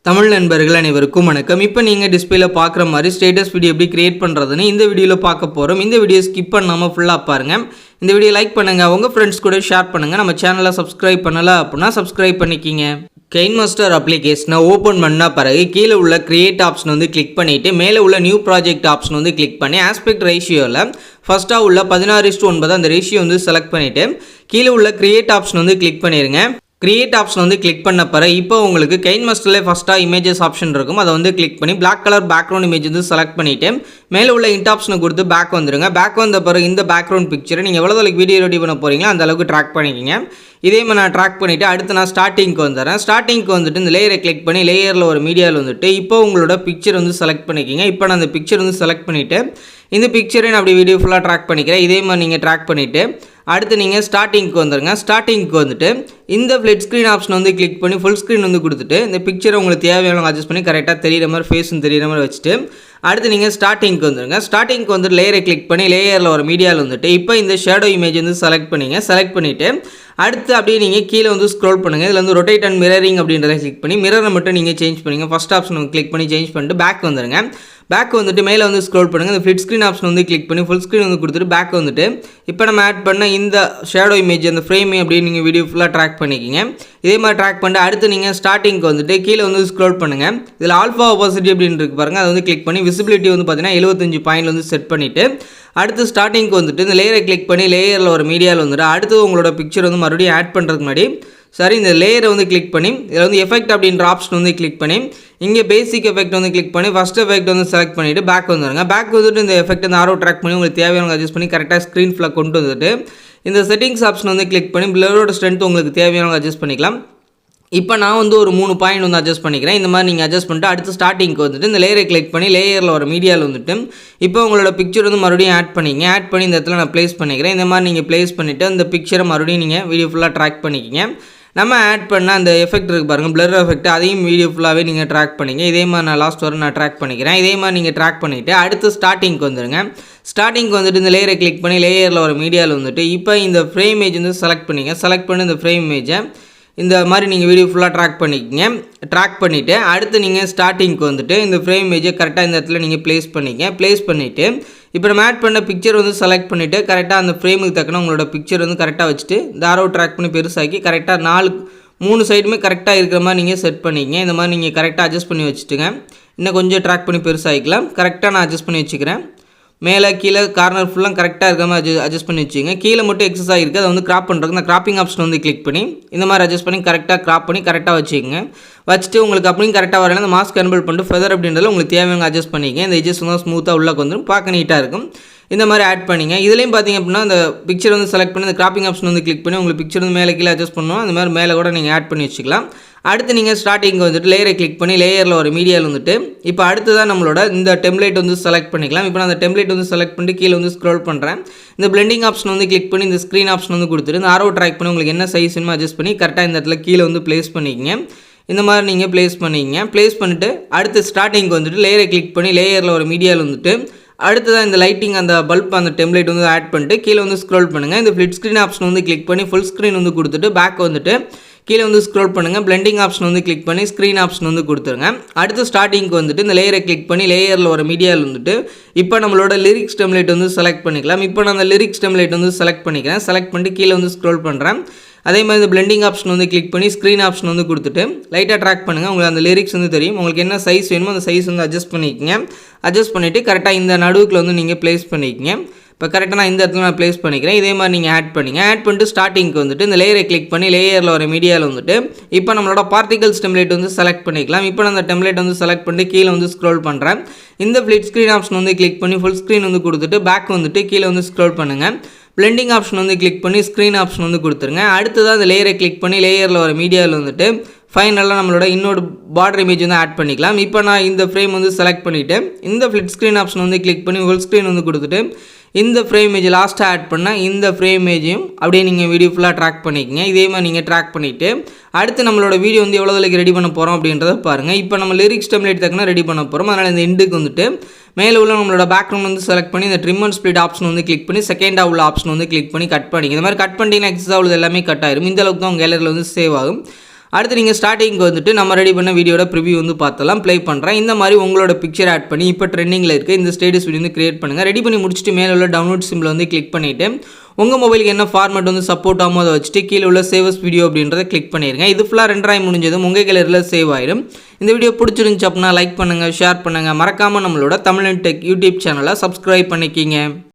தமிழ் நண்பர்கள் அனைவருக்கும் வணக்கம். இப்போ நீங்கள் டிஸ்பிளேல பார்க்குற மாதிரி ஸ்டேட்டஸ் வீடியோ எப்படி கிரியேட் பண்ணுறதுன்னு இந்த வீடியோவில் பார்க்க போகிறோம். இந்த வீடியோ ஸ்கிப் பண்ணாமல் ஃபுல்லாக பாருங்கள். இந்த வீடியோ லைக் பண்ணுங்கள், உங்கள் ஃப்ரெண்ட்ஸ் கூட ஷேர் பண்ணுங்கள். நம்ம சேனலை சப்ஸ்கிரைப் பண்ணலை அப்படின்னா சப்ஸ்கிரைப் பண்ணிக்கிங்க. கைன்மாஸ்டர் அப்ளிகேஷனை ஓப்பன் பண்ண பிறகு கீழே உள்ள கிரியேட் ஆப்ஷன் வந்து கிளிக் பண்ணிவிட்டு மேலே உள்ள நியூ ப்ராஜெக்ட் ஆப்ஷன் வந்து கிளிக் பண்ணி ஆஸ்பெக்ட் ரேஷியோவில் ஃபஸ்ட்டாக உள்ள 16:9 அந்த ரேஷியோ வந்து செலக்ட் பண்ணிவிட்டு கீழே உள்ள கிரியேட் ஆப்ஷன் வந்து கிளிக் பண்ணிடுங்க. கிரியேட் ஆப்ஷன் வந்து கிளிக் பண்ண பிறகு இப்போ உங்களுக்கு கைன்மாஸ்டரில் ஃபஸ்ட்டாக இமேஜஸ் ஆப்ஷன் இருக்கும். அதை வந்து கிளிக் பண்ணி பிளாக் கலர் பேக்ரவுண்ட் இமேஜ் வந்து செலக்ட் பண்ணிவிட்டு மேலே உள்ள இன்ட் ஆப்ஷனை கொடுத்து பேக் வந்துடுங்க. பேக் வந்த பிறகு இந்த பேக்ரவுண்ட் பிக்சரை நீங்கள் எவ்வளோ அளவுக்கு வீடியோ ரெடி பண்ண போகிறீங்களோ அந்த அளவுக்கு ட்ராக் பண்ணிக்கிங்க. இதே மாதிரி நான் ட்ராக் பண்ணிவிட்டு அடுத்து நான் ஸ்டார்டிங்க்கு வந்துடுறேன். ஸ்டார்டிங்க்கு வந்துட்டு இந்த லேயரை கிளிக் பண்ணி லேயரில் ஒரு மீடியாவில் வந்துட்டு இப்போ உங்களோட பிக்சர் வந்து செலக்ட் பண்ணிக்கிங்க. இப்போ நான் அந்த பிக்சர் வந்து செலக்ட் பண்ணிவிட்டு இந்த பிக்சரை நான் அப்படி வீடியோ ஃபுல்லாக ட்ராக் பண்ணிக்கிறேன். இதே மாதிரி நீங்கள் ட்ராக் பண்ணிவிட்டு அடுத்து நீங்கள் ஸ்டார்டிங்க்கு வந்துடுங்க. ஸ்டார்டிங்க்கு வந்துட்டு இந்த ஃப்ளிட் ஸ்க்ரீன் ஆப்ஷன் வந்து கிளிக் பண்ணி ஃபுல் ஸ்க்ரீன் வந்து கொடுத்துட்டு இந்த பிக்சரை உங்களுக்கு தேவையான அட்ஜஸ்ட் பண்ணி கரெக்டாக தெரியிற மாதிரி ஃபேஸும் தெரியிற மாதிரி வச்சுட்டு அடுத்து நீங்கள் ஸ்டார்டிங்க்கு வந்துடுங்க. ஸ்டார்டிங்க்கு வந்துட்டு லேயரை கிளிக் பண்ணி லேயரில் ஒரு மீடியாவில் வந்துட்டு இப்போ இந்த ஷேடோ இமேஜ் வந்து செலக்ட் பண்ணிவிட்டு அடுத்து அப்படியே நீங்கள் கீழே வந்து ஸ்க்ரோல் பண்ணுங்கள். இதில் வந்து ரொட்டேட் அண்ட் மிரரிங் அப்படின்றத கிளிக் பண்ணி மிரரை மட்டும் நீங்கள் சேஞ்ச் பண்ணுங்க. ஃபஸ்ட் ஆப்ஷன் கிளிக் பண்ணி சேஞ்ச் பண்ணிட்டு பேக் வந்துடுங்க. பேக் வந்துட்டு மேலே வந்து ஸ்க்ரோல் பண்ணுங்கள். இந்த ஃப்ளிட் ஸ்க்ரீன் ஆப்ஷன் வந்து கிளிக் பண்ணி ஃபுல் ஸ்க்ரீன் வந்து கொடுத்துட்டு பேக் வந்துட்டு இப்போ நம்ம ஆட் பண்ண இந்த ஷேடோ இமேஜ் அந்த ஃப்ரேமே அப்படியே நீங்கள் வீடியோ ஃபுல்லாக ட்ராக் பண்ணிக்கிங்க. இதே மாதிரி ட்ராக் பண்ணிட்டு அடுத்து நீங்கள் ஸ்டார்டிங்க்கு வந்துட்டு கீழே வந்து ஸ்க்ரோல் பண்ணுங்கள். இதில் ஆல்ஃபா ஆப்போசிட்டி அப்படின்னு இருக்கு பாருங்கள், அதை வந்து கிளிக் பண்ணி விசிபிலிட்டி வந்து பார்த்தீங்கன்னா 75 பாயிண்ட் வந்து செட் பண்ணிவிட்டு அடுத்து ஸ்டார்டிங்க்கு வந்துட்டு இந்த லேயரை கிளிக் பண்ணி லேயரில் ஒரு மீடியாவில் வந்துட்டு அடுத்து உங்களோட பிக்சர் வந்து மறுபடியும் ஆட் பண்ணுறதுக்கு முன்னாடி சரி இந்த லேயரை வந்து கிளிக் பண்ணி இதில் வந்து எஃபெக்ட் அப்படின்ற ஆப்ஷன் வந்து கிளிக் பண்ணி இங்கே பேசிக் எஃபெக்ட் வந்து கிளிக் பண்ணி ஃபஸ்ட் எஃபெக்ட் வந்து செலக்ட் பண்ணிவிட்டு பேக் வந்துடுங்க. பேக் வந்துட்டு இந்த எஃபெக்ட் வந்து ஆரோ ட்ராக் பண்ணி உங்களுக்கு தேவையான அட்ஜஸ்ட் பண்ணி கரெக்டாக ஸ்க்ரீன் ஃபுல்லாக கொண்டு வந்துட்டு இந்த செட்டிங்ஸ் ஆப்ஷன் வந்து கிளிக் பண்ணி பிளரோட ஸ்ட்ரென்த் உங்களுக்கு தேவையான அட்ஜஸ்ட் பண்ணிக்கலாம். இப்போ நான் வந்து ஒரு 3 பாயிண்ட் வந்து அட்ஜஸ்ட் பண்ணிக்கிறேன். இந்த மாதிரி நீங்கள் அட்ஜஸ்ட் பண்ணிட்டு அடுத்து ஸ்டார்டிங்க்கு வந்துட்டு இந்த லேயரை கிளிக் பண்ணி லேயரில் ஒரு மீடியாவில் வந்துட்டு இப்போ உங்களோட பிக்சர் வந்து மறுபடியும் ஆட் பண்ணிங்க. ஆட் பண்ணி இந்த இடத்துல நான் ப்ளேஸ் பண்ணிக்கிறேன். இந்த மாதிரி நீங்கள் ப்ளேஸ் பண்ணிவிட்டு அந்த பிக்சரை மறுபடியும் நீங்கள் வீடியோ ஃபுல்லாக ட்ராக் பண்ணிக்கிங்க. நம்ம ஆட் பண்ண அந்த எஃபெக்ட் இருக்குது பாருங்கள், பிளர் எஃபெக்ட், அதையும் வீடியோ ஃபுல்லாகவே நீங்கள் ட்ராக் பண்ணிங்க. இதே மாதிரி நான் லாஸ்ட் வரை நான் ட்ராக் பண்ணிக்கிறேன். இதே மாதிரி நீங்கள் ட்ராக் பண்ணிவிட்டு அடுத்து ஸ்டார்டிங்க்கு வந்துடுங்க. ஸ்டார்டிங்க்கு வந்துட்டு இந்த லேயரை கிளிக் பண்ணி லேயரில் ஒரு மீடியாவில் வந்துட்டு இப்போ இந்த ஃப்ரேம் இமேஜ் வந்து செலக்ட் பண்ணிங்க. செலக்ட் பண்ணி இந்த ஃப்ரேம் இமேஜை இந்த மாதிரி நீங்கள் வீடியோ ஃபுல்லாக ட்ராக் பண்ணிக்கிங்க. ட்ராக் பண்ணிவிட்டு அடுத்து நீங்கள் ஸ்டார்டிங்க்கு வந்துட்டு இந்த ஃப்ரேம் இமேஜை கரெக்டாக இந்த இடத்துல நீங்கள் ப்ளேஸ் பண்ணிங்க. ப்ளேஸ் பண்ணிவிட்டு இப்போ நம்ம ஆட் பண்ண பிக்சர் வந்து செலக்ட் பண்ணிவிட்டு கரெக்டாக அந்த ஃப்ரேமுக்கு தக்கன உங்களோட பிக்சர் வந்து கரெக்டாக வச்சுட்டு இந்த ஆரோ ட்ராக் பண்ணி பெருசாக்கி கரெக்டாக 3 சைடுமே கரெக்டாக இருக்கிற மாதிரி நீங்கள் செட் பண்ணிக்கிங்க. இந்த மாதிரி நீங்கள் கரெக்டாக அட்ஜஸ்ட் பண்ணி வச்சுட்டுங்க. இன்னும் கொஞ்சம் ட்ராக் பண்ணி பெருசாகிக்கலாம். கரெக்டாக நான் அட்ஜஸ்ட் பண்ணி வச்சுக்கிறேன். மேலே கீழே கார்னர் ஃபுல்லாக கரெக்டாக இருக்கிற மாதிரி அட்ஜஸ்ட் பண்ணி வச்சுங்க. கீழே மட்டும் எக்ஸஸ் ஆகிருக்கு, அதை வந்து கிராப் பண்ணுறதுக்கு இந்த கிராப்பிங் ஆப்ஷன் வந்து கிளிக் பண்ணி இந்த மாதிரி அட்ஜஸ்ட் பண்ணி கரெக்டாக கிராப் பண்ணி கரெக்டாக வச்சுக்கோங்க. வச்சுட்டு உங்களுக்கு அப்படியும் கரெக்டாக வரல இந்த மாஸ்க் கன்வெர்ட் பண்ணிட்டு ஃபெதர் அப்படின்றத உங்களுக்கு தேவையான அட்ஜஸ்ட் பண்ணிக்கங்க. இந்த எட்ஜஸ் வந்து ஸ்மூத்தாக உள்ளே வந்துடும், பார்க்க நீட்டாக இருக்கும். இந்த மாதிரி ஆட் பண்ணிங்க. இதுலேயும் பார்த்தீங்க அப்படின்னா அந்த பிக்சர் வந்து செலக்ட் பண்ணி இந்த கிராப்பிங் ஆப்ஷன் வந்து கிளிக் பண்ணி உங்களுக்கு பிக்சர் வந்து மேலே கீழே அட்ஜஸ்ட் பண்ணுவோம். அந்த மாதிரி மேலே கூட நீங்கள் ஆட் பண்ணி வச்சுக்கலாம். அடுத்து நீங்கள் ஸ்டார்டிங்க்கு வந்துட்டு லேயரை கிளிக் பண்ணி லேயரில் ஒரு மீடியாவில் வந்துட்டு இப்போ அடுத்து தான் நம்மளோட இந்த டெம்ப்ளேட் வந்து செலக்ட் பண்ணிக்கலாம். இப்போ நான் அந்த டெம்ப்ளேட் வந்து செலக்ட் பண்ணிட்டு கீழே வந்து ஸ்க்ரோல் பண்ணுறேன். இந்த பிளெண்டிங் ஆப்ஷன் வந்து கிளிக் பண்ணி இந்த ஸ்க்ரீன் ஆப்ஷன் வந்து கொடுத்துட்டு இந்த ஆரோ ட்ராக் பண்ணி உங்களுக்கு என்ன சைஸ் வேணுமோ அட்ஜஸ்ட் பண்ணி கரெக்டாக இந்த இடத்துல கீழே வந்து ப்ளேஸ் பண்ணிக்கங்க. இந்த மாதிரி நீங்கள் ப்ளேஸ் பண்ணிக்கங்க. ப்ளேஸ் பண்ணிவிட்டு அடுத்து ஸ்டார்டிங்க்கு வந்துட்டு லேயரை கிளிக் பண்ணி லேயரில் ஒரு மீடியாவில் வந்துட்டு அடுத்ததான் இந்த லைட்டிங் அந்த பல்ப் அந்த டெம்ப்ளேட் வந்து ஆட் பண்ணிட்டு கீழே வந்து ஸ்க்ரோல் பண்ணுங்கள். இந்த ஃப்ளிட் ஸ்க்ரீன் ஆப்ஷன் வந்து கிளிக் பண்ணி ஃபுல் ஸ்க்ரீன் வந்து கொடுத்துட்டு பேக் வந்துட்டு கீழே வந்து ஸ்க்ரோல் பண்ணுங்கள். பிளெண்டிங் ஆப்ஷன் வந்து கிளிக் பண்ணி ஸ்க்ரீன் ஆப்ஷன் வந்து கொடுத்துருங்க. அடுத்து ஸ்டார்டிங்க்கு வந்துட்டு இந்த லேயரை கிளிக் பண்ணி லேயரில் ஒரு மீடியாவில் வந்துட்டு இப்போ நம்மளோட லிரிக்ஸ் டெம்ப்ளேட் வந்து செலக்ட் பண்ணிக்கலாம். இப்போ நான் அந்த லிரிக்ஸ் டெம்ப்ளேட் வந்து செலக்ட் பண்ணிக்கிறேன். செலக்ட் பண்ணிட்டு கீழே வந்து ஸ்க்ரோல் பண்ணுறேன். அதே மாதிரி இந்த பிளெண்டிங் ஆப்ஷன் வந்து கிளிக் பண்ணி ஸ்க்ரீன் ஆப்ஷன் வந்து கொடுத்துட்டு லைட்டாக ட்ராக் பண்ணுங்கள். உங்களுக்கு அந்த லிரிக்ஸ் வந்து தெரியும். உங்களுக்கு என்ன சைஸ் வேணுமோ அந்த சைஸ் வந்து அட்ஜஸ்ட் பண்ணிக்கங்க. அட்ஜஸ்ட் பண்ணிவிட்டு கரெக்டாக இந்த நடுவுக்குள்ள வந்து நீங்கள் ப்ளேஸ் பண்ணிக்கங்க. இப்போ கரெக்டாக நான் இந்த இடத்துல நான் ப்ளேஸ் பண்ணிக்கிறேன். இதே மாதிரி நீங்கள் ஆட் பண்ணிங்க. ஆட் பண்ணிட்டு ஸ்டார்டிங்க்கு வந்துட்டு இந்த லேயரை கிளிக் பண்ணி லேயரில் ஒரு மீடியாவில் வந்துட்டு இப்போ நம்மளோட பார்ட்டிகல்ஸ் டெம்ப்ளேட் வந்து செலக்ட் பண்ணிக்கலாம். இப்போ நான் அந்த டெம்ப்ளேட் வந்து செலக்ட் பண்ணிட்டு கீழே வந்து ஸ்க்ரோல் பண்ணுறேன். இந்த ஃப்ளிட் ஸ்க்ரீன் ஆப்ஷன் வந்து கிளிக் பண்ணி ஃபுல் ஸ்க்ரீன் வந்து கொடுத்துட்டு பேக் வந்துட்டு கீழே வந்து ஸ்க்ரோல் பண்ணுங்கள். பிளெண்டிங் ஆப்ஷன் வந்து கிளிக் பண்ணி ஸ்க்ரீன் ஆப்ஷன் வந்து கொடுத்துருங்க. அடுத்ததாக அந்த லேயரை கிளிக் பண்ணி லேயரில் ஒரு மீடியாவில் வந்துட்டு ஃபைனலாக நம்மளோட இன்னொரு பார்டர் இமேஜ் வந்து ஆட் பண்ணிக்கலாம். இப்போ நான் இந்த ஃப்ரேம் வந்து செலக்ட் பண்ணிவிட்டு இந்த ஃப்ளிட் ஸ்க்ரீன் ஆப்ஷன் வந்து கிளிக் பண்ணி ஃபுல் ஸ்க்ரீன் வந்து கொடுத்துட்டு இந்த ஃப்ரேம் இமேஜ் லாஸ்ட்டாக ஆட் பண்ணால் இந்த ஃப்ரேம் இமேஜையும் அப்படியே நீங்கள் வீடியோ ஃபுல்லாக ட்ராக் பண்ணிக்கங்க. இதே மாதிரி நீங்கள் ட்ராக் பண்ணிவிட்டு அடுத்து நம்மளோட வீடியோ வந்து எவ்வளோ அளவுக்கு ரெடி பண்ண போகிறோம் அப்படின்றத பாருங்கள். இப்போ நம்ம லிரிக்ஸ் டெம்ப்ளேட் தக்கனா ரெடி பண்ண போகிறோம். அதனால் இந்த எண்டுக்கு வந்துட்டு மேலே உள்ள நம்மளோட பேக்ரவுண்ட் வந்து செலக்ட் பண்ணி இந்த ட்ரிம் அண்ட் ஸ்ப்ளிட் ஆப்ஷன் வந்து கிளிக் பண்ணி செகண்டாக உள்ள ஆப்ஷன் வந்து கிளிக் பண்ணி கட் பண்ணிங்க. இந்த மாதிரி கட் பண்ணிங்கன்னா எக்ஸஸாக உள்ளது எல்லாமே கட் ஆயிரும். இந்த அளவுக்கு தான் உங்கள் கேலரியில் வந்து சேவ் ஆகும். அடுத்து நீங்கள் ஸ்டார்டிங்க்கு வந்துட்டு நம்ம ரெடி பண்ண வீடியோட ப்ரிவியூ வந்து பார்த்தலாம். ப்ளே பண்ணுறேன். இந்த மாதிரி உங்களோட பிக்சர் ஆட் பண்ணி இப்போ ட்ரெண்டிங்கில் இருக்க இந்த ஸ்டேட்டஸ் வீடியோ வந்து கிரியேட் பண்ணுங்கள். ரெடி பண்ணி முடிச்சுட்டு மேலே உள்ள டவுன்லோட் சிம்பிள் வந்து கிளிக் பண்ணிவிட்டு உங்கள் மொபைலுக்கு என்ன ஃபார்மேட் வந்து சப்போர்ட் ஆகுமோ அதை வச்சுட்டு கீழே உள்ள சேவஸ் வீடியோ அப்படின்றத கிளிக் பண்ணிடுங்க. இது ஃபுல்லாக ரெண்டராய் முடிஞ்சதும் உங்கள் கேலரியில் சேவ் ஆயிடும். இந்த வீடியோ பிடிச்சிருந்துச்சு அப்படின்னா லைக் பண்ணுங்கள், ஷேர் பண்ணுங்கள். மறக்காமல் நம்மளோட தமிழ் டெக் யூடியூப் சேனலை சப்ஸ்கிரைப் பண்ணிக்கிங்க.